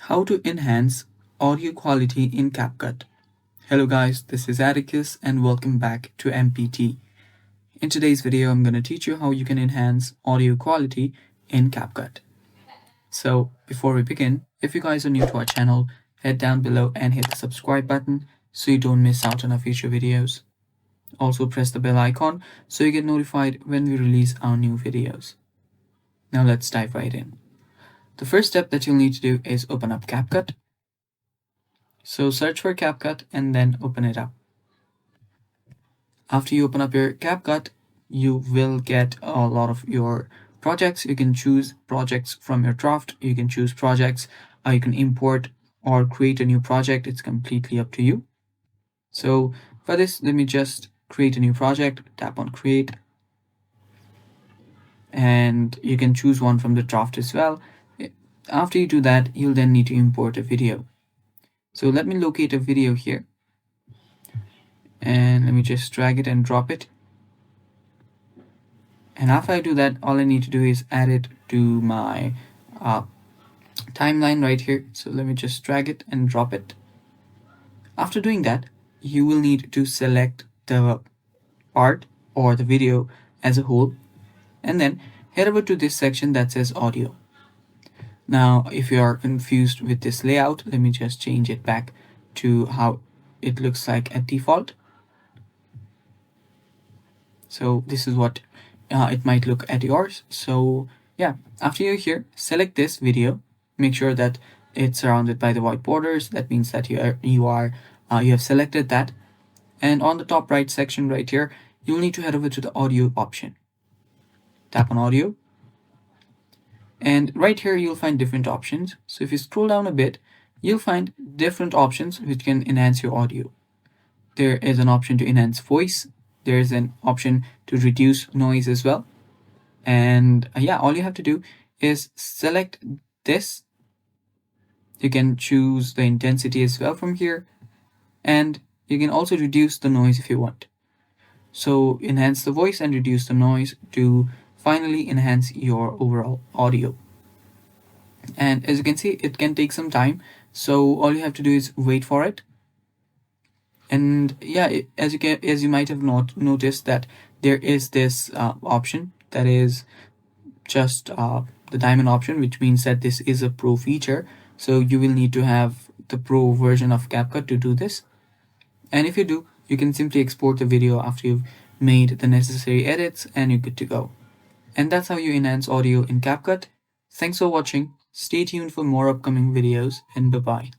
How to enhance audio quality in CapCut. Hello guys, this is Atticus and welcome back to MPT. In today's video, I'm going to teach you how you can enhance audio quality in CapCut. So before we begin, if you guys are new to our channel, head down below and hit the subscribe button so you don't miss out on our future videos. Also press the bell icon so you get notified when we release our new videos. Now let's dive right in. The first step that you'll need to do is open up CapCut. So search for CapCut and then open it up. After you open up your CapCut, you will get a lot of your projects. You can choose projects from your draft. You can choose projects. You can import or create a new project. It's completely up to you. So for this, let me just create a new project. Tap on create. And you can choose one from the draft as well. After you do that, you'll then need to import a video. So let me locate a video here. And let me just drag it and drop it. And after I do that, all I need to do is add it to my timeline right here. So let me just drag it and drop it. After doing that, you will need to select the part or the video as a whole, and then head over to this section that says audio. Now, if you are confused with this layout, let me just change it back to how it looks like at default. So this is what it might look at yours. So yeah, after you're here, select this video. Make sure that it's surrounded by the white borders. That means that you have selected that. And on the top right section right here, you'll need to head over to the audio option. Tap on audio. And right here, you'll find different options. So if you scroll down a bit, you'll find different options which can enhance your audio. There is an option to enhance voice. There's an option to reduce noise as well. And yeah, all you have to do is select this. You can choose the intensity as well from here. And you can also reduce the noise if you want. So enhance the voice and reduce the noise to finally enhance your overall audio. And as you can see, it can take some time. So all you have to do is wait for it. And yeah, as you might have noticed that there is this option that is just the diamond option, which means that this is a pro feature. So you will need to have the pro version of CapCut to do this. And if you do, you can simply export the video after you've made the necessary edits and you're good to go. And that's how you enhance audio in CapCut. Thanks for watching. Stay tuned for more upcoming videos and bye-bye.